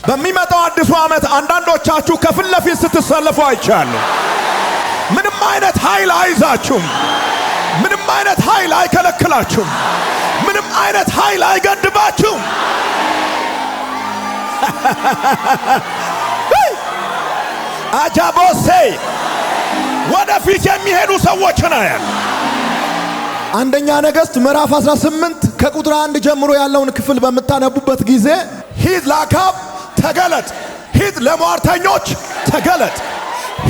በሚመጣው አዲሱ ዓመት አንዳንዶቻችሁ ከፊት ለፊት ስትሰለፉ አይቻለሁ። ምንም አይነት ኃይል አይዛችሁም። ምንም አይነት ኃይል አይከለክላችሁም። ምንም አይነት ኃይል አይገድባችሁም። አጃቦሴ ወደፊት የሚሄዱ ሰዎች ናቸው። አንደኛ ነገሥት ምዕራፍ 18 ከቁጥር 1 ጀምሮ ያለውን ክፍል በምታነቡበት ጊዜ ሂድ ለአክዓብ ተገለጥ፣ ሂድ ለሟርተኞች ተገለጥ፣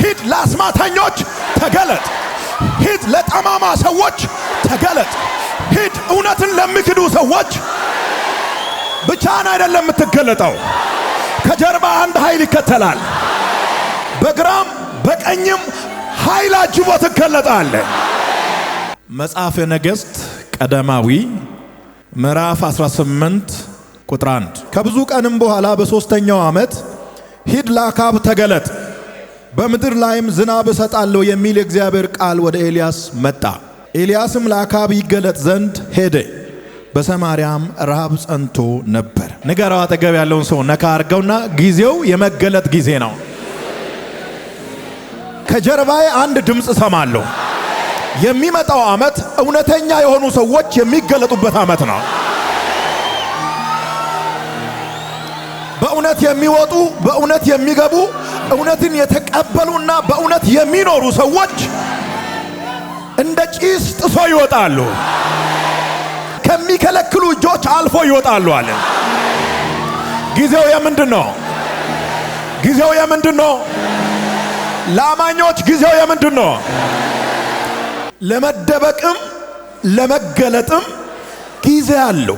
ሂድ ለአስማተኞች ተገለጥ፣ ሂድ ለጠማማ ሰዎች ተገለጥ፣ ሂድ እውነትን ለሚክዱ ሰዎች። ብቻህን አይደለም የምትገለጠው፣ ከጀርባ አንድ ኃይል ይከተላል። በግራም በቀኝም ኃይል አጅቦ ትገለጣለህ። መጽሐፈ ነገሥት ቀዳማዊ ምዕራፍ 18 ቁጥር 1 ከብዙ ቀንም በኋላ በሦስተኛው ዓመት ሂድ ለአክዓብ ተገለጥ፣ በምድር ላይም ዝናብ እሰጣለሁ የሚል የእግዚአብሔር ቃል ወደ ኤልያስ መጣ። ኤልያስም ለአክዓብ ይገለጥ ዘንድ ሄደ። በሰማርያም ረሃብ ጸንቶ ነበር። ንገረው አጠገብ ያለውን ሰው ነካ አርገውና ጊዜው የመገለጥ ጊዜ ነው። ከጀርባዬ አንድ ድምፅ ሰማለሁ። የሚመጣው ዓመት እውነተኛ የሆኑ ሰዎች የሚገለጡበት ዓመት ነው። በእውነት የሚወጡ፣ በእውነት የሚገቡ፣ እውነትን የተቀበሉና በእውነት የሚኖሩ ሰዎች እንደ ጭስ ጥሶ ይወጣሉ። ከሚከለክሉ እጆች አልፎ ይወጣሉ አለ። ጊዜው የምንድን ነው? ጊዜው የምንድን ነው? ለአማኞች ጊዜው የምንድን ነው? ለመደበቅም ለመገለጥም ጊዜ አለው።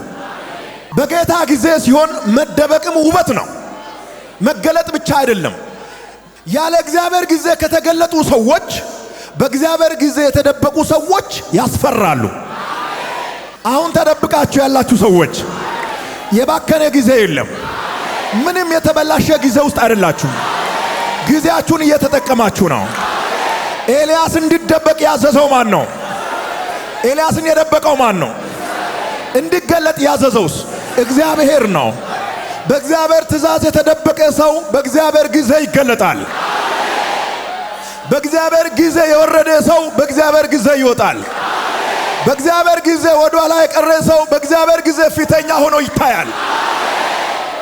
በጌታ ጊዜ ሲሆን መደበቅም ውበት ነው፣ መገለጥ ብቻ አይደለም። ያለ እግዚአብሔር ጊዜ ከተገለጡ ሰዎች በእግዚአብሔር ጊዜ የተደበቁ ሰዎች ያስፈራሉ። አሁን ተደብቃችሁ ያላችሁ ሰዎች የባከነ ጊዜ የለም። ምንም የተበላሸ ጊዜ ውስጥ አይደላችሁም። ጊዜያችሁን እየተጠቀማችሁ ነው። ኤልያስ እንዲደበቅ ያዘዘው ማን ነው? ኤልያስን የደበቀው ማን ነው? እንዲገለጥ ያዘዘውስ እግዚአብሔር ነው። በእግዚአብሔር ትእዛዝ የተደበቀ ሰው በእግዚአብሔር ጊዜ ይገለጣል። በእግዚአብሔር ጊዜ የወረደ ሰው በእግዚአብሔር ጊዜ ይወጣል። በእግዚአብሔር ጊዜ ወደ ኋላ የቀረ ሰው በእግዚአብሔር ጊዜ ፊተኛ ሆኖ ይታያል።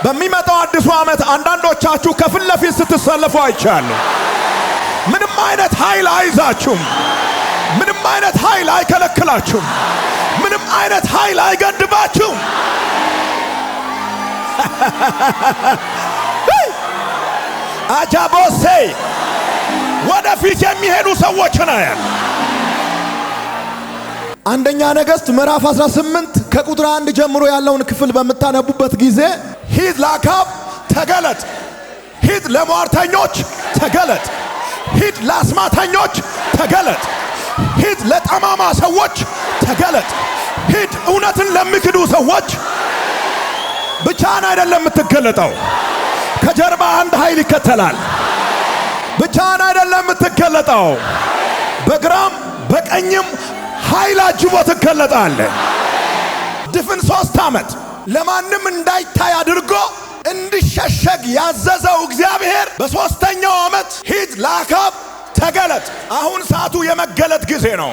በሚመጣው አዲሱ ዓመት አንዳንዶቻችሁ ከፊት ለፊት ስትሰለፉ አይቻለሁ። ምንም አይነት ኃይል አይዛችሁም። ምንም አይነት ኃይል አይከለክላችሁም። ምንም አይነት ኃይል አይገድባችሁም። አጃቦሴ ወደፊት የሚሄዱ ሰዎች ናቸው። አንደኛ ነገሥት ምዕራፍ 18 ከቁጥር 1 ጀምሮ ያለውን ክፍል በምታነቡበት ጊዜ ሂድ ለአክዓብ ተገለጥ፣ ሂድ ለሟርተኞች ተገለጥ፣ ሂድ ለአስማተኞች ተገለጥ፣ ሂድ ለጠማማ ሰዎች ተገለጥ፣ ሂድ እውነትን ለሚክዱ ሰዎች። ብቻህን አይደለም የምትገለጠው፣ ከጀርባ አንድ ኃይል ይከተላል። ብቻህን አይደለም የምትገለጠው፣ በግራም በቀኝም ኃይል አጅቦ ትገለጣለህ። ድፍን 3 ዓመት ለማንም እንዳይታይ አድርጎ እንዲሸሸግ ያዘዘው እግዚአብሔር በሦስተኛው ዓመት ሂድ ለአክዓብ ተገለጥ። አሁን ሰዓቱ የመገለጥ ጊዜ ነው።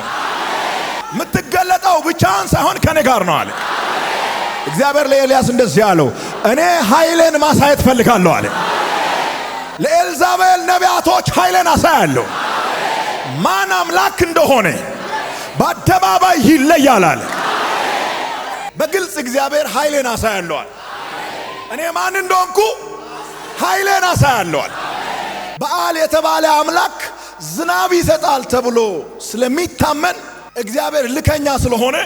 የምትገለጠው ብቻህን ሳይሆን ከኔ ጋር ነው አለ እግዚአብሔር። ለኤልያስ እንደዚህ አለው፣ እኔ ኃይሌን ማሳየት ፈልጋለሁ አለ። ለኤልዛቤል ነቢያቶች ኃይሌን አሳያለሁ። ማን አምላክ እንደሆነ በአደባባይ ይለያል አለ። በግልጽ እግዚአብሔር ኃይሌን አሳያለሁ አለ። እኔ ማን እንደሆንኩ ኃይሌን አሳያለሁ አለ። በዓል የተባለ አምላክ ዝናብ ይሰጣል ተብሎ ስለሚታመን እግዚአብሔር ልከኛ ስለሆነ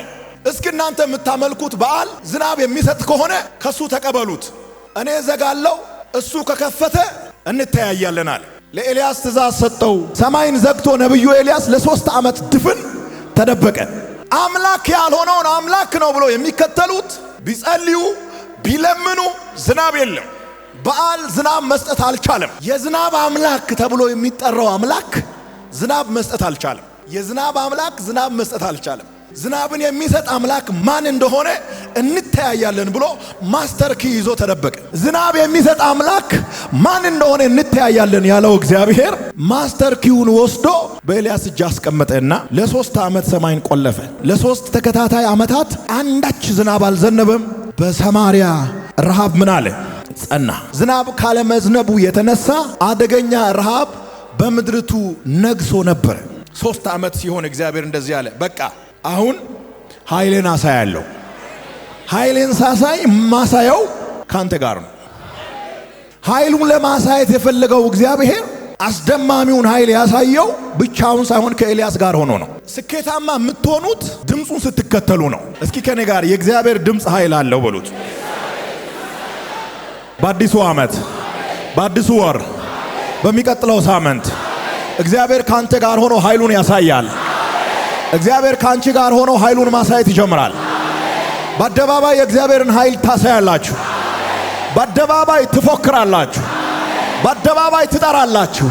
እስኪ እናንተ የምታመልኩት በዓል ዝናብ የሚሰጥ ከሆነ ከሱ ተቀበሉት። እኔ ዘጋለሁ፣ እሱ ከከፈተ እንተያያለን አለ። ለኤልያስ ትእዛዝ ሰጠው። ሰማይን ዘግቶ ነብዩ ኤልያስ ለ3 ዓመት ድፍን ተደበቀ። አምላክ ያልሆነውን አምላክ ነው ብሎ የሚከተሉት ቢጸልዩ ቢለምኑ ዝናብ የለም። በዓል ዝናብ መስጠት አልቻለም። የዝናብ አምላክ ተብሎ የሚጠራው አምላክ ዝናብ መስጠት አልቻለም። የዝናብ አምላክ ዝናብ መስጠት አልቻለም። ዝናብን የሚሰጥ አምላክ ማን እንደሆነ እንተያያለን ብሎ ማስተር ኪ ይዞ ተደበቀ። ዝናብ የሚሰጥ አምላክ ማን እንደሆነ እንተያያለን ያለው እግዚአብሔር ማስተር ኪውን ወስዶ በኤልያስ እጅ አስቀመጠና ለ3 ዓመት ሰማይን ቆለፈ። ለ3 ተከታታይ ዓመታት አንዳች ዝናብ አልዘነበም። በሰማሪያ ረሃብ ምን አለ? ጸና። ዝናብ ካለመዝነቡ የተነሳ አደገኛ ረሃብ በምድርቱ ነግሶ ነበር። 3 ዓመት ሲሆን እግዚአብሔር እንደዚህ አለ፣ በቃ አሁን ኃይሌን አሳያለሁ። ኃይሌን ሳሳይ ማሳየው ካንተ ጋር ነው። ኃይሉን ለማሳየት የፈለገው እግዚአብሔር አስደማሚውን ኃይል ያሳየው ብቻውን ሳይሆን ከኤልያስ ጋር ሆኖ ነው። ስኬታማ የምትሆኑት ድምፁን ስትከተሉ ነው። እስኪ ከኔ ጋር የእግዚአብሔር ድምፅ ኃይል አለው በሉት። በአዲሱ ዓመት፣ በአዲሱ ወር፣ በሚቀጥለው ሳምንት እግዚአብሔር ካንተ ጋር ሆኖ ኃይሉን ያሳያል። እግዚአብሔር ካንቺ ጋር ሆኖ ኃይሉን ማሳየት ይጀምራል። በአደባባይ የእግዚአብሔርን ኃይል ታሳያላችሁ። በአደባባይ ትፎክራላችሁ። በአደባባይ ትጠራላችሁ።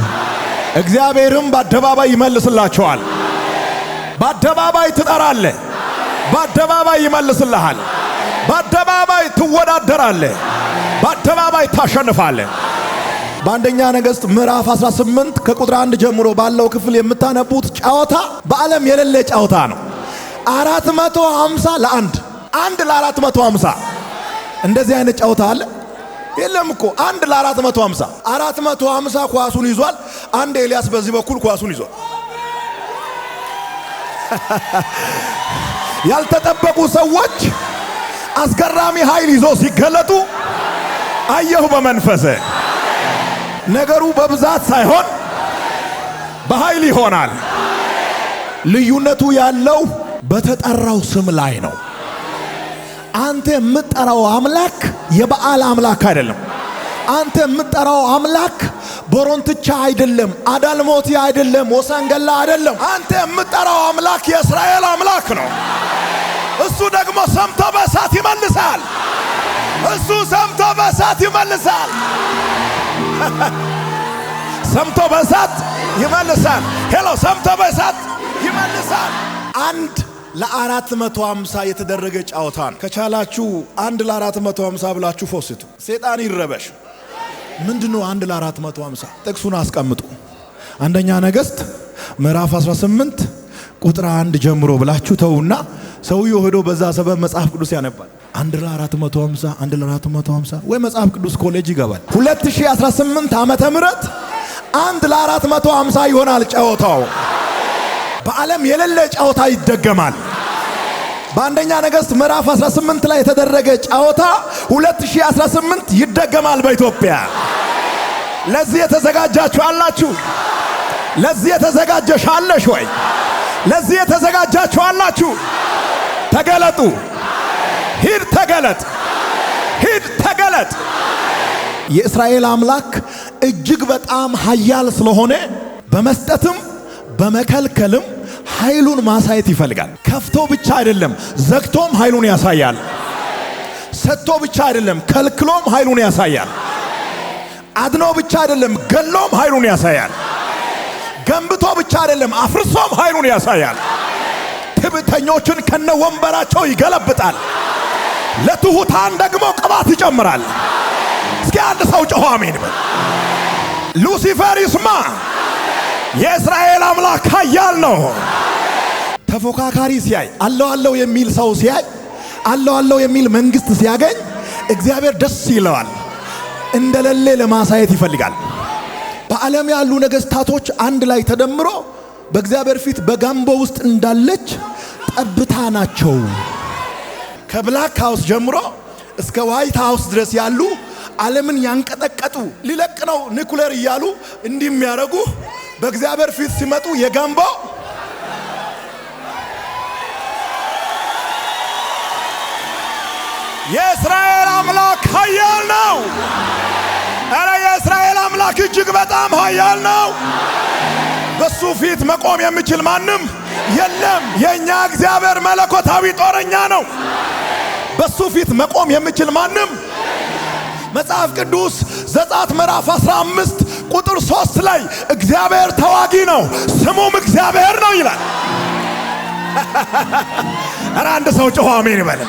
እግዚአብሔርም በአደባባይ ይመልስላችኋል። በአደባባይ ትጠራለህ፣ በአደባባይ ይመልስልሃል። በአደባባይ ትወዳደራለህ፣ በአደባባይ ታሸንፋለህ። በአንደኛ ነገሥት ምዕራፍ 18 ከቁጥር 1 ጀምሮ ባለው ክፍል የምታነቡት ጨዋታ በዓለም የሌለ ጨዋታ ነው። 450 ለ1 1 ለ450 እንደዚህ አይነት ጨዋታ አለ? የለም እኮ 1 ለ450 450 ኳሱን ይዟል። አንድ ኤልያስ በዚህ በኩል ኳሱን ይዟል። ያልተጠበቁ ሰዎች አስገራሚ ኃይል ይዞ ሲገለጡ አየሁ በመንፈሴ። ነገሩ በብዛት ሳይሆን በኃይል ይሆናል። ልዩነቱ ያለው በተጠራው ስም ላይ ነው። አንተ የምትጠራው አምላክ የበዓል አምላክ አይደለም። አንተ የምትጠራው አምላክ ቦሮንትቻ አይደለም፣ አዳልሞቲ አይደለም፣ ወሰንገላ አይደለም። አንተ የምትጠራው አምላክ የእስራኤል አምላክ ነው። እሱ ደግሞ ሰምቶ በእሳት ይመልሳል። እሱ ሰምቶ በእሳት ይመልሳል። ሰምቶ በእሳት ይመልሳል። ሄሎ፣ ሰምቶ በእሳት ይመልሳል። 1 ለ450 የተደረገ ጨዋታ ነው። ከቻላችሁ 1 ለ450 ብላችሁ ፎስቱ። ሰይጣን ይረበሽ። ምንድነው 1 ለ450? ጥቅሱን አስቀምጡ። አንደኛ ነገሥት ምዕራፍ 18 ቁጥር 1 ጀምሮ ብላችሁ ተውና ሰውየው ሄዶ በዛ ሰበብ መጽሐፍ ቅዱስ ያነባል። 1 ለ450 1 ለ450 ወይ መጽሐፍ ቅዱስ ኮሌጅ ይገባል። 2018 ዓመተ ምህረት 1 ለ450 ይሆናል ጨዋታው። በዓለም የሌለ ጨዋታ ይደገማል። በአንደኛ ነገሥት ምዕራፍ 18 ላይ የተደረገ ጨዋታ 2018 ይደገማል በኢትዮጵያ። ለዚህ የተዘጋጃችሁ አላችሁ? ለዚህ የተዘጋጀሽ አለሽ ወይ? ለዚህ የተዘጋጃችሁ አላችሁ? ተገለጡ። ሂድ ተገለጥ፣ ሂድ ተገለጥ። የእስራኤል አምላክ እጅግ በጣም ኃያል ስለሆነ በመስጠትም በመከልከልም ኃይሉን ማሳየት ይፈልጋል። ከፍቶ ብቻ አይደለም ዘግቶም ኃይሉን ያሳያል። ሰጥቶ ብቻ አይደለም ከልክሎም ኃይሉን ያሳያል። አድኖ ብቻ አይደለም ገሎም ኃይሉን ያሳያል። ገንብቶ ብቻ አይደለም አፍርሶም ኃይሉን ያሳያል። ትዕቢተኞችን ከነወንበራቸው ይገለብጣል። ለትሑታን ደግሞ ቅባት ይጨምራል። እስኪ አንድ ሰው ጮኸ አሜን በል። ሉሲፈር ይስማ፣ የእስራኤል አምላክ ኃያል ነው። ተፎካካሪ ሲያይ አለው የሚል ሰው ሲያይ አለው የሚል መንግስት ሲያገኝ እግዚአብሔር ደስ ይለዋል። እንደሌለ ለማሳየት ይፈልጋል። በዓለም ያሉ ነገስታቶች አንድ ላይ ተደምሮ በእግዚአብሔር ፊት በጋምቦ ውስጥ እንዳለች ጠብታ ናቸው። ከብላክ ሃውስ ጀምሮ እስከ ዋይት ሃውስ ድረስ ያሉ ዓለምን ያንቀጠቀጡ ሊለቅ ነው ኒኩሌር እያሉ እንዲህ የሚያረጉ በእግዚአብሔር ፊት ሲመጡ የጋምቦ የእስራኤል አምላክ ኃያል ነው። አረ የእስራኤል አምላክ እጅግ በጣም ኃያል ነው። በሱ ፊት መቆም የሚችል ማንም የለም። የኛ እግዚአብሔር መለኮታዊ ጦረኛ ነው። በሱ ፊት መቆም የሚችል ማንም መጽሐፍ ቅዱስ ዘጸአት ምዕራፍ 15 ቁጥር 3 ላይ እግዚአብሔር ተዋጊ ነው ስሙም እግዚአብሔር ነው ይላል። ኧረ አንድ ሰው ጮኸ አሜን ይበል።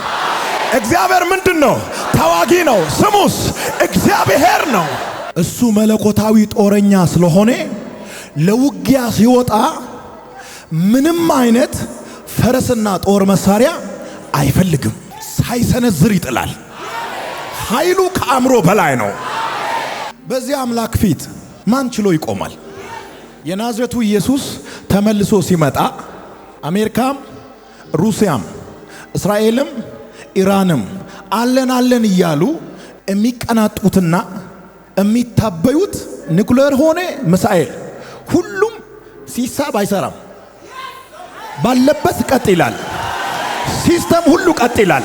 እግዚአብሔር ምንድን ነው? ተዋጊ ነው። ስሙስ እግዚአብሔር ነው። እሱ መለኮታዊ ጦረኛ ስለሆነ ለውጊያ ሲወጣ ምንም አይነት ፈረስና ጦር መሳሪያ አይፈልግም። ሳይሰነዝር ይጥላል። ኃይሉ ከአእምሮ በላይ ነው። በዚህ አምላክ ፊት ማን ችሎ ይቆማል? የናዝሬቱ ኢየሱስ ተመልሶ ሲመጣ አሜሪካም፣ ሩሲያም፣ እስራኤልም ኢራንም አለን እያሉ የሚቀናጡትና የሚታበዩት ኒኩሌር ሆነ ሚሳኤል ሁሉም ሲሳብ አይሰራም። ባለበት ቀጥ ይላል። ሲስተም ሁሉ ቀጥ ይላል።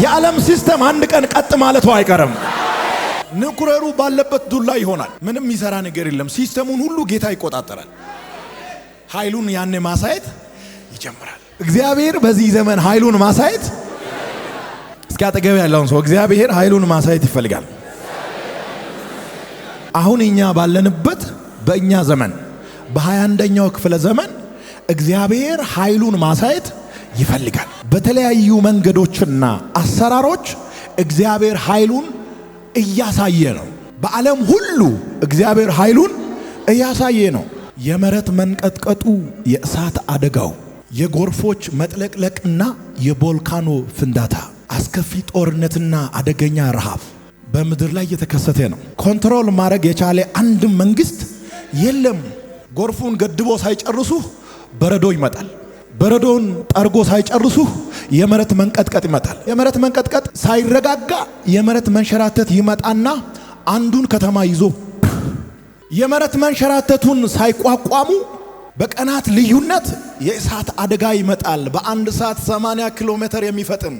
የዓለም ሲስተም አንድ ቀን ቀጥ ማለቱ አይቀርም። ኒኩሌሩ ባለበት ዱላ ይሆናል። ምንም የሚሰራ ነገር የለም። ሲስተሙን ሁሉ ጌታ ይቆጣጠራል። ኃይሉን ያኔ ማሳየት ይጀምራል። እግዚአብሔር በዚህ ዘመን ኃይሉን ማሳየት እስኪ አጠገብ ያለውን ሰው እግዚአብሔር ኃይሉን ማሳየት ይፈልጋል። አሁን እኛ ባለንበት በእኛ ዘመን በ21ኛው ክፍለ ዘመን እግዚአብሔር ኃይሉን ማሳየት ይፈልጋል። በተለያዩ መንገዶችና አሰራሮች እግዚአብሔር ኃይሉን እያሳየ ነው። በዓለም ሁሉ እግዚአብሔር ኃይሉን እያሳየ ነው። የመሬት መንቀጥቀጡ፣ የእሳት አደጋው፣ የጎርፎች መጥለቅለቅና የቮልካኖ ፍንዳታ፣ አስከፊ ጦርነትና አደገኛ ረሃብ በምድር ላይ እየተከሰተ ነው። ኮንትሮል ማድረግ የቻለ አንድም መንግስት የለም። ጎርፉን ገድቦ ሳይጨርሱ በረዶ ይመጣል። በረዶን ጠርጎ ሳይጨርሱ የመሬት መንቀጥቀጥ ይመጣል። የመሬት መንቀጥቀጥ ሳይረጋጋ የመሬት መንሸራተት ይመጣና አንዱን ከተማ ይዞ የመሬት መንሸራተቱን ሳይቋቋሙ በቀናት ልዩነት የእሳት አደጋ ይመጣል። በአንድ ሰዓት 80 ኪሎ ሜትር የሚፈጥን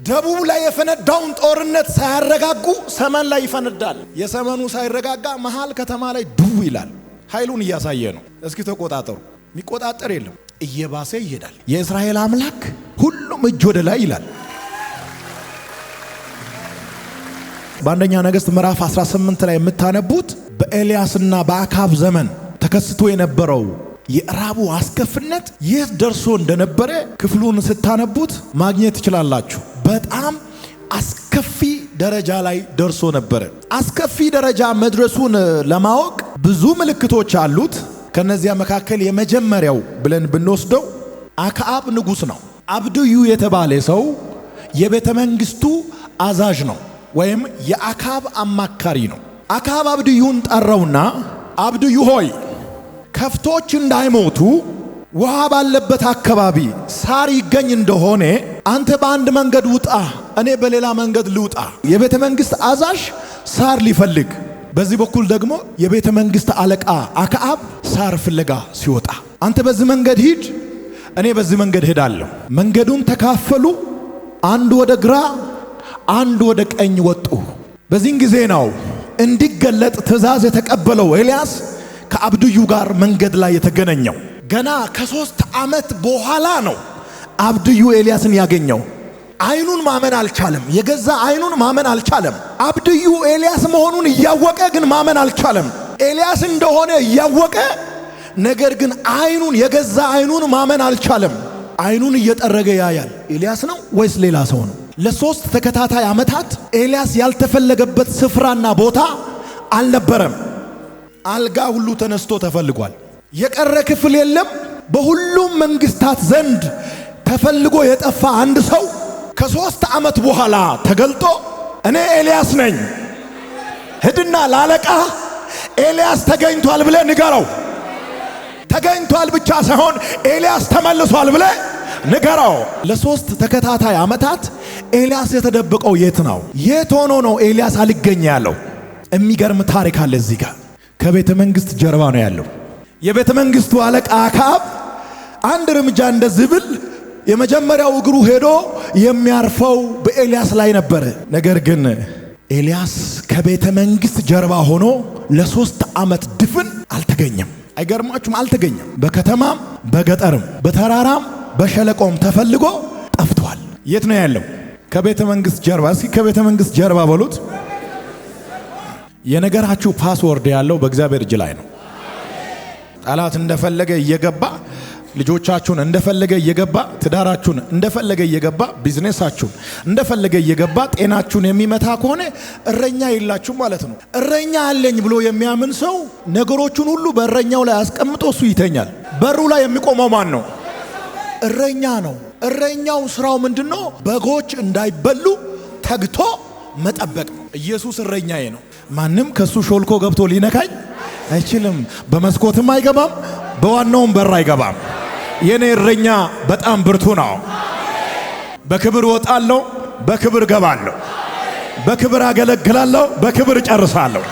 ደቡብ ላይ የፈነዳውን ጦርነት ሳያረጋጉ ሰመን ላይ ይፈነዳል። የሰመኑ ሳይረጋጋ መሃል ከተማ ላይ ዱብ ይላል። ኃይሉን እያሳየ ነው። እስኪ ተቆጣጠሩ። የሚቆጣጠር የለም። እየባሰ ይሄዳል። የእስራኤል አምላክ ሁሉም እጅ ወደ ላይ ይላል። በአንደኛ ነገሥት ምዕራፍ 18 ላይ የምታነቡት በኤልያስና በአካብ ዘመን ተከስቶ የነበረው የራቡ አስከፍነት የት ደርሶ እንደነበረ ክፍሉን ስታነቡት ማግኘት ትችላላችሁ። በጣም አስከፊ ደረጃ ላይ ደርሶ ነበረ። አስከፊ ደረጃ መድረሱን ለማወቅ ብዙ ምልክቶች አሉት። ከነዚያ መካከል የመጀመሪያው ብለን ብንወስደው አክዓብ ንጉሥ ነው። አብድዩ የተባለ ሰው የቤተ መንግስቱ አዛዥ ነው፣ ወይም የአክዓብ አማካሪ ነው። አክዓብ አብድዩን ጠራውና አብድዩ ሆይ ከፍቶች እንዳይሞቱ ውሃ ባለበት አካባቢ ሳር ይገኝ እንደሆነ አንተ በአንድ መንገድ ውጣ፣ እኔ በሌላ መንገድ ልውጣ። የቤተ መንግስት አዛዥ ሳር ሊፈልግ፣ በዚህ በኩል ደግሞ የቤተ መንግስት አለቃ አክዓብ ሳር ፍለጋ ሲወጣ፣ አንተ በዚህ መንገድ ሂድ፣ እኔ በዚህ መንገድ ሄዳለሁ። መንገዱን ተካፈሉ። አንድ ወደ ግራ፣ አንድ ወደ ቀኝ ወጡ። በዚህን ጊዜ ነው እንዲገለጥ ትእዛዝ የተቀበለው ኤልያስ ከአብድዩ ጋር መንገድ ላይ የተገናኘው። ገና ከ3 ዓመት በኋላ ነው አብድዩ ኤልያስን ያገኘው። አይኑን ማመን አልቻለም። የገዛ አይኑን ማመን አልቻለም። አብድዩ ኤልያስ መሆኑን እያወቀ ግን ማመን አልቻለም። ኤልያስ እንደሆነ እያወቀ ነገር ግን አይኑን የገዛ አይኑን ማመን አልቻለም። አይኑን እየጠረገ ያያል። ኤልያስ ነው ወይስ ሌላ ሰው ነው? ለ3 ተከታታይ ዓመታት ኤልያስ ያልተፈለገበት ስፍራና ቦታ አልነበረም። አልጋ ሁሉ ተነስቶ ተፈልጓል። የቀረ ክፍል የለም። በሁሉም መንግስታት ዘንድ ተፈልጎ የጠፋ አንድ ሰው ከ3 ዓመት በኋላ ተገልጦ እኔ ኤልያስ ነኝ፣ ሂድና ላለቃ ኤልያስ ተገኝቷል ብለ ንገረው። ተገኝቷል ብቻ ሳይሆን ኤልያስ ተመልሷል ብለ ንገረው። ለ3 ተከታታይ ዓመታት ኤልያስ የተደበቀው የት ነው? የት ሆኖ ነው ኤልያስ አልገኝ ያለው? የሚገርም ታሪክ አለ እዚህ ጋር። ከቤተ መንግስት ጀርባ ነው ያለው። የቤተ መንግስቱ አለቃ አክዓብ አንድ እርምጃ እንደዚህ ብል የመጀመሪያው እግሩ ሄዶ የሚያርፈው በኤልያስ ላይ ነበር። ነገር ግን ኤልያስ ከቤተ መንግስት ጀርባ ሆኖ ለ3 ዓመት ድፍን አልተገኘም። አይገርማችሁም? አልተገኘም። በከተማም በገጠርም በተራራም በሸለቆም ተፈልጎ ጠፍቷል። የት ነው ያለው? ከቤተ መንግስት ጀርባ። እስኪ ከቤተ መንግስት ጀርባ በሉት። የነገራችሁ ፓስወርድ ያለው በእግዚአብሔር እጅ ላይ ነው። ጠላት እንደፈለገ እየገባ ልጆቻችሁን እንደፈለገ እየገባ ትዳራችሁን እንደፈለገ እየገባ ቢዝነሳችሁን እንደፈለገ እየገባ ጤናችሁን የሚመታ ከሆነ እረኛ የላችሁ ማለት ነው። እረኛ አለኝ ብሎ የሚያምን ሰው ነገሮቹን ሁሉ በእረኛው ላይ አስቀምጦ እሱ ይተኛል። በሩ ላይ የሚቆመው ማን ነው? እረኛ ነው። እረኛው ስራው ምንድነው? በጎች እንዳይበሉ ተግቶ መጠበቅ ነው። ኢየሱስ እረኛዬ ነው። ማንም ከሱ ሾልኮ ገብቶ ሊነካኝ አይችልም። በመስኮትም አይገባም፣ በዋናውም በር አይገባም። የኔ እረኛ በጣም ብርቱ ነው። በክብር ወጣለሁ፣ በክብር ገባለሁ፣ በክብር አገለግላለሁ፣ በክብር ጨርሳለሁ፣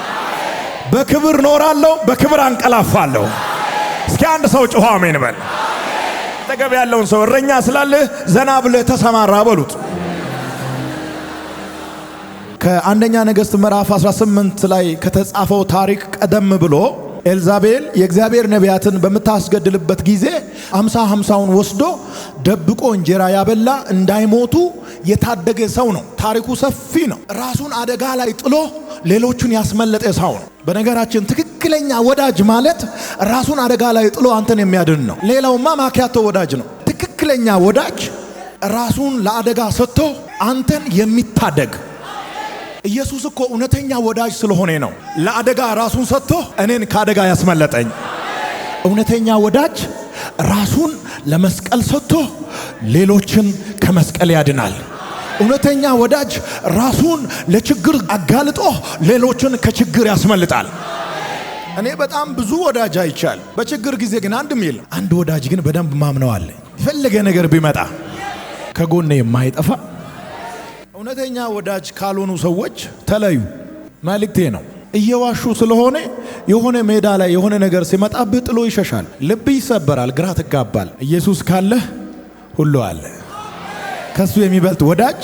በክብር ኖራለሁ፣ በክብር አንቀላፋለሁ። እስኪ አንድ ሰው ጮኸ አሜን በል። አጠገብ ያለውን ሰው እረኛ ስላለህ ዘና ብለህ ተሰማራ በሉት። ከአንደኛ ነገሥት ምዕራፍ 18 ላይ ከተጻፈው ታሪክ ቀደም ብሎ ኤልዛቤል የእግዚአብሔር ነቢያትን በምታስገድልበት ጊዜ 50-50ውን ወስዶ ደብቆ እንጀራ ያበላ እንዳይሞቱ የታደገ ሰው ነው። ታሪኩ ሰፊ ነው። ራሱን አደጋ ላይ ጥሎ ሌሎቹን ያስመለጠ ሰው ነው። በነገራችን ትክክለኛ ወዳጅ ማለት ራሱን አደጋ ላይ ጥሎ አንተን የሚያድን ነው። ሌላውማ ማኪያቶ ወዳጅ ነው። ትክክለኛ ወዳጅ ራሱን ለአደጋ ሰጥቶ አንተን የሚታደግ። ኢየሱስ እኮ እውነተኛ ወዳጅ ስለሆነ ነው ለአደጋ ራሱን ሰጥቶ እኔን ከአደጋ ያስመለጠኝ። እውነተኛ ወዳጅ ራሱን ለመስቀል ሰጥቶ ሌሎችን ከመስቀል ያድናል። እውነተኛ ወዳጅ ራሱን ለችግር አጋልጦ ሌሎችን ከችግር ያስመልጣል። እኔ በጣም ብዙ ወዳጅ አይቻል፣ በችግር ጊዜ ግን አንድም የለም። አንድ ወዳጅ ግን በደንብ ማምነዋል። የፈለገ ነገር ቢመጣ ከጎኔ የማይጠፋ እውነተኛ ወዳጅ ካልሆኑ ሰዎች ተለዩ መልእክቴ ነው። እየዋሹ ስለሆነ የሆነ ሜዳ ላይ የሆነ ነገር ሲመጣብህ ጥሎ ይሸሻል። ልብ ይሰበራል፣ ግራ ትጋባል። ኢየሱስ ካለ ሁሉ አለ። ከሱ የሚበልጥ ወዳጅ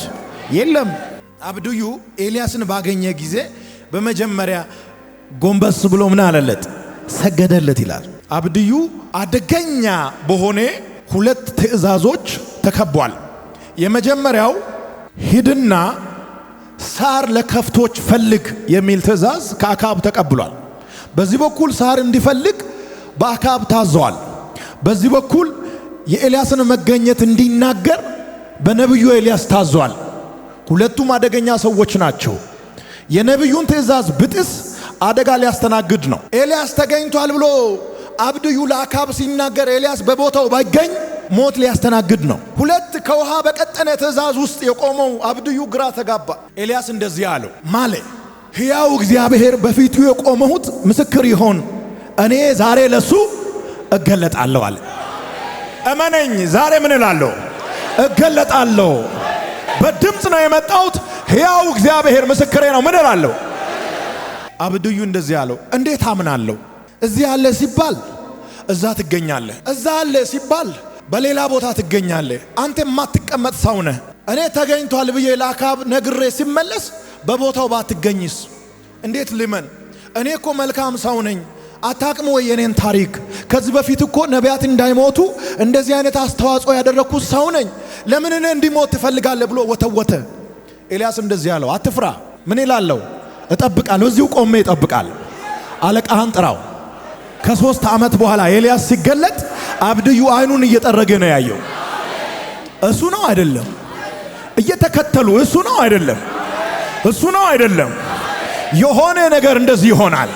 የለም። አብድዩ ኤልያስን ባገኘ ጊዜ በመጀመሪያ ጎንበስ ብሎ ምን አለለት? ሰገደለት ይላል። አብድዩ አደገኛ በሆነ ሁለት ትእዛዞች ተከቧል። የመጀመሪያው ሂድና ሳር ለከፍቶች ፈልግ የሚል ትእዛዝ ከአካብ ተቀብሏል። በዚህ በኩል ሳር እንዲፈልግ በአካብ ታዘዋል። በዚህ በኩል የኤልያስን መገኘት እንዲናገር በነቢዩ ኤልያስ ታዘዋል። ሁለቱም አደገኛ ሰዎች ናቸው። የነቢዩን ትእዛዝ ብጥስ አደጋ ሊያስተናግድ ነው። ኤልያስ ተገኝቷል ብሎ አብድዩ ለአካብ ሲናገር ኤልያስ በቦታው ባይገኝ ሞት ሊያስተናግድ ነው። ሁለት ከውሃ በቀጠነ ትእዛዝ ውስጥ የቆመው አብድዩ ግራ ተጋባ። ኤልያስ እንደዚህ አለው፣ ማለ ሕያው እግዚአብሔር በፊቱ የቆመሁት ምስክር ይሆን፣ እኔ ዛሬ ለሱ እገለጣለሁ አለ። እመነኝ፣ ዛሬ ምን እላለሁ? እገለጣለሁ። በድምፅ ነው የመጣሁት። ሕያው እግዚአብሔር ምስክሬ ነው። ምን እላለሁ? አብድዩ እንደዚህ አለው፣ እንዴት አምናለሁ? እዚህ አለ ሲባል እዛ ትገኛለህ፣ እዛ አለ ሲባል በሌላ ቦታ ትገኛለህ። አንተ የማትቀመጥ ሰው ነህ። እኔ ተገኝቷል ብዬ ለአካብ ነግሬ ሲመለስ በቦታው ባትገኝስ እንዴት ልመን? እኔ እኮ መልካም ሰው ነኝ። አታቅም ወይ የኔን ታሪክ? ከዚህ በፊት እኮ ነቢያት እንዳይሞቱ እንደዚህ አይነት አስተዋጽኦ ያደረኩት ሰው ነኝ። ለምን እኔ እንዲሞት ትፈልጋለህ ብሎ ወተወተ። ኤልያስ እንደዚህ አለው፣ አትፍራ። ምን ይላለው? እጠብቃለሁ፣ እዚሁ ቆሜ እጠብቃለሁ። አለቃህን ጥራው። ከ3 ዓመት በኋላ ኤልያስ ሲገለጥ አብድዩ አይኑን እየጠረገ ነው ያየው። እሱ ነው አይደለም? እየተከተሉ እሱ ነው አይደለም? እሱ ነው አይደለም? የሆነ ነገር እንደዚህ ይሆናል።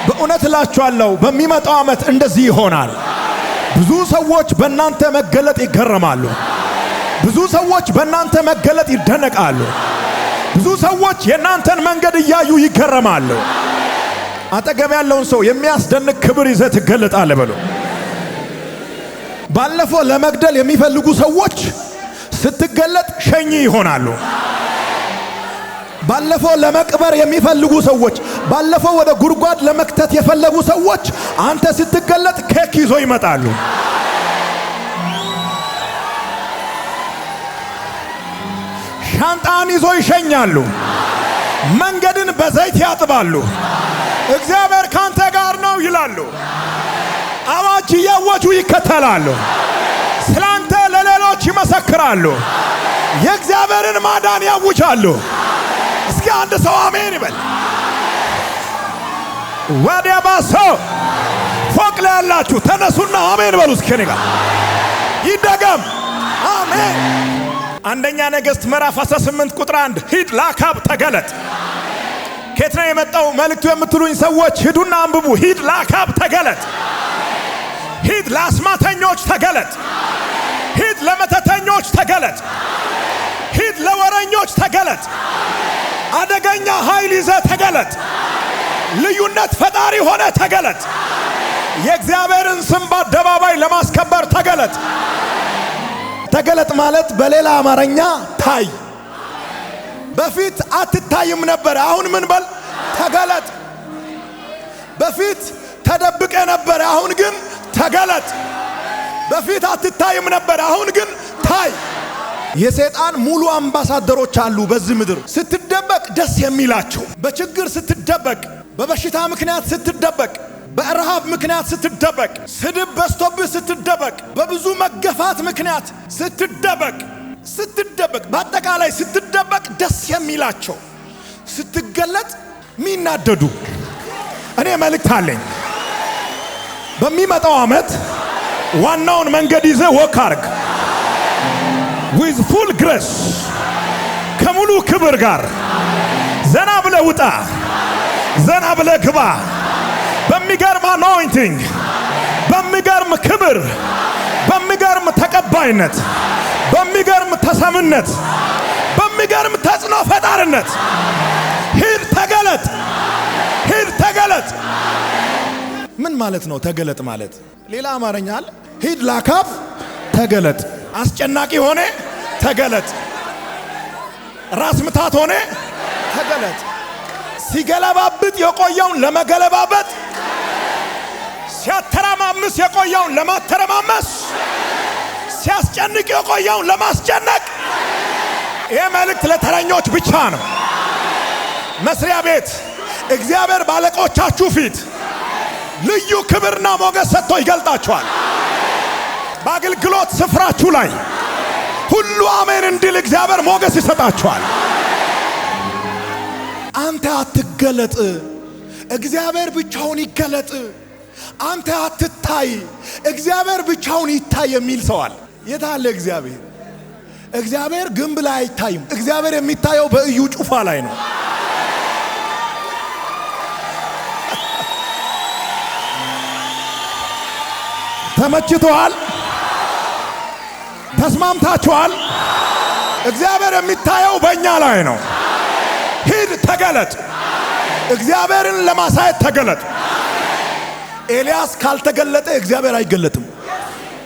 በእውነት እላችኋለሁ በሚመጣው ዓመት እንደዚህ ይሆናል። ብዙ ሰዎች በእናንተ መገለጥ ይገረማሉ። ብዙ ሰዎች በእናንተ መገለጥ ይደነቃሉ። ብዙ ሰዎች የእናንተን መንገድ እያዩ ይገረማሉ። አጠገብ ያለውን ሰው የሚያስደንቅ ክብር ይዘህ ትገለጣለህ በሉ። ባለፈው ለመግደል የሚፈልጉ ሰዎች ስትገለጥ ሸኚ ይሆናሉ። ባለፈው ለመቅበር የሚፈልጉ ሰዎች፣ ባለፈው ወደ ጉድጓድ ለመክተት የፈለጉ ሰዎች አንተ ስትገለጥ ኬክ ይዞ ይመጣሉ። ሻንጣን ይዞ ይሸኛሉ። መንገድን በዘይት ያጥባሉ። እግዚአብሔር ካንተ ጋር ነው ይላሉ። አዋጅ እያወጁ ይከተላሉ። ስላንተ ለሌሎች ይመሰክራሉ። የእግዚአብሔርን ማዳን ያውጃሉ። እስኪ አንድ ሰው አሜን ይበል። ወዲያ ባሰው ፎቅ ላይ ያላችሁ ተነሱና አሜን በሉ እስኪ ከኔ ጋር ይደገም። አሜን። አንደኛ ነገሥት ምዕራፍ 18 ቁጥር 1 ሂድ ለአካብ ተገለጥ። ከየት ነው የመጣው መልእክቱ የምትሉኝ ሰዎች ሂዱና አንብቡ። ሂድ ለአካብ ተገለጥ። ሂድ ለአስማተኞች ተገለጥ። ሂድ ለመተተኞች ተገለጥ። ሂድ ለወረኞች ተገለጥ። አደገኛ ኃይል ይዘህ ተገለጥ። ልዩነት ፈጣሪ ሆነ ተገለጥ። የእግዚአብሔርን ስም በአደባባይ ለማስከበር ተገለጥ። ተገለጥ ማለት በሌላ አማርኛ ታይ። በፊት አትታይም ነበር፣ አሁን ምን በል ተገለጥ። በፊት ተደብቀ ነበር፣ አሁን ግን ተገለጥ። በፊት አትታይም ነበር፣ አሁን ግን ታይ። የሰይጣን ሙሉ አምባሳደሮች አሉ በዚህ ምድር። ስትደበቅ ደስ የሚላቸው፣ በችግር ስትደበቅ፣ በበሽታ ምክንያት ስትደበቅ፣ በረሃብ ምክንያት ስትደበቅ፣ ስድብ በስቶብህ ስትደበቅ፣ በብዙ መገፋት ምክንያት ስትደበቅ፣ በአጠቃላይ ስትደበቅ ደስ የሚላቸው፣ ስትገለጥ ሚናደዱ። እኔ መልእክት አለኝ። በሚመጣው ዓመት ዋናውን መንገድ ይዘህ ወክ አርግ። with full grace ከሙሉ ክብር ጋር ዘና ብለህ ውጣ፣ ዘና ብለህ ግባ። በሚገርም anointing፣ በሚገርም ክብር፣ በሚገርም ተቀባይነት፣ በሚገርም ተሰምነት፣ በሚገርም ተጽዕኖ ፈጣሪነት ሂድ ተገለጥ። ሂድ ተገለጥ። ምን ማለት ነው ተገለጥ ማለት? ሌላ አማርኛ አለ። ሂድ ለአካብ ተገለጥ። አስጨናቂ ሆነ ተገለጥ። ራስ ምታት ሆነ ተገለጥ። ሲገለባብጥ የቆየውን ለመገለባበጥ፣ ሲያተራማምስ የቆየውን ለማተረማመስ፣ ሲያስጨንቅ የቆየውን ለማስጨነቅ። ይህ መልእክት ለተረኞች ብቻ ነው። መስሪያ ቤት እግዚአብሔር ባለቆቻችሁ ፊት ልዩ ክብርና ሞገስ ሰጥቶ ይገልጣችኋል። በአገልግሎት ስፍራችሁ ላይ ሁሉ አሜን እንዲል እግዚአብሔር ሞገስ ይሰጣችኋል። አንተ አትገለጥ፣ እግዚአብሔር ብቻውን ይገለጥ። አንተ አትታይ፣ እግዚአብሔር ብቻውን ይታይ የሚል ሰዋል። የታለ እግዚአብሔር? እግዚአብሔር ግንብ ላይ አይታይም። እግዚአብሔር የሚታየው በኢዩ ጩፋ ላይ ነው። ተመችቶሃል? ተስማምታችኋል? እግዚአብሔር የሚታየው በእኛ ላይ ነው። ሂድ ተገለጥ። እግዚአብሔርን ለማሳየት ተገለጥ። ኤልያስ ካልተገለጠ እግዚአብሔር አይገለጥም።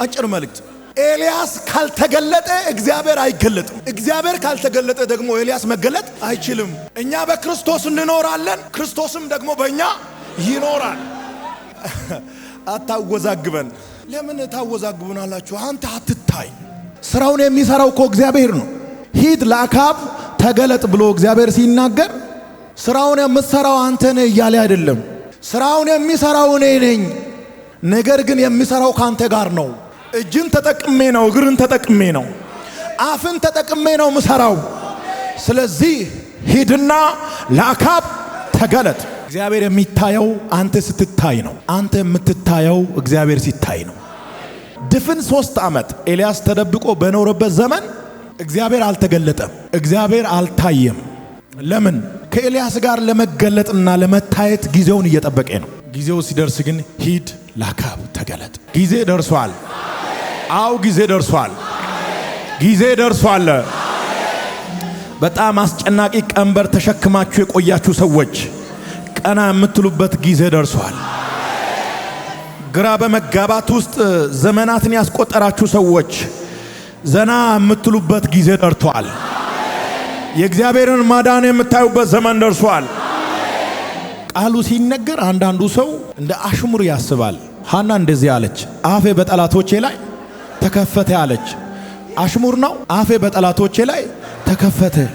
አጭር መልእክት። ኤልያስ ካልተገለጠ እግዚአብሔር አይገለጥም። እግዚአብሔር ካልተገለጠ ደግሞ ኤልያስ መገለጥ አይችልም። እኛ በክርስቶስ እንኖራለን፣ ክርስቶስም ደግሞ በእኛ ይኖራል። አታወዛግበን። ለምን ታወዛግቡናላችሁ? አንተ አትታይ። ስራውን የሚሰራው እኮ እግዚአብሔር ነው። ሂድ ለአካብ ተገለጥ ብሎ እግዚአብሔር ሲናገር ስራውን የምትሰራው አንተ ነህ እያለ አይደለም። ስራውን የሚሰራው እኔ ነኝ፣ ነገር ግን የሚሰራው ካንተ ጋር ነው። እጅን ተጠቅሜ ነው፣ እግርን ተጠቅሜ ነው፣ አፍን ተጠቅሜ ነው ምሰራው። ስለዚህ ሂድና ለአካብ ተገለጥ። እግዚአብሔር የሚታየው አንተ ስትታይ ነው። አንተ የምትታየው እግዚአብሔር ሲታይ ነው። ድፍን 3 ዓመት ኤልያስ ተደብቆ በኖረበት ዘመን እግዚአብሔር አልተገለጠም፣ እግዚአብሔር አልታየም። ለምን? ከኤልያስ ጋር ለመገለጥና ለመታየት ጊዜውን እየጠበቀ ነው። ጊዜው ሲደርስ ግን ሂድ ለአካብ ተገለጥ። ጊዜ ደርሷል። አው ጊዜ ደርሷል። ጊዜ ደርሷል። በጣም አስጨናቂ ቀንበር ተሸክማችሁ የቆያችሁ ሰዎች ቀና የምትሉበት ጊዜ ደርሷል። ግራ በመጋባት ውስጥ ዘመናትን ያስቆጠራችሁ ሰዎች ዘና የምትሉበት ጊዜ ደርቷል። የእግዚአብሔርን ማዳን የምታዩበት ዘመን ደርሷል። ቃሉ ሲነገር አንዳንዱ ሰው እንደ አሽሙር ያስባል። ሐና እንደዚህ አለች፣ አፌ በጠላቶቼ ላይ ተከፈተ አለች። አሽሙር ነው። አፌ በጠላቶቼ ላይ ተከፈተ።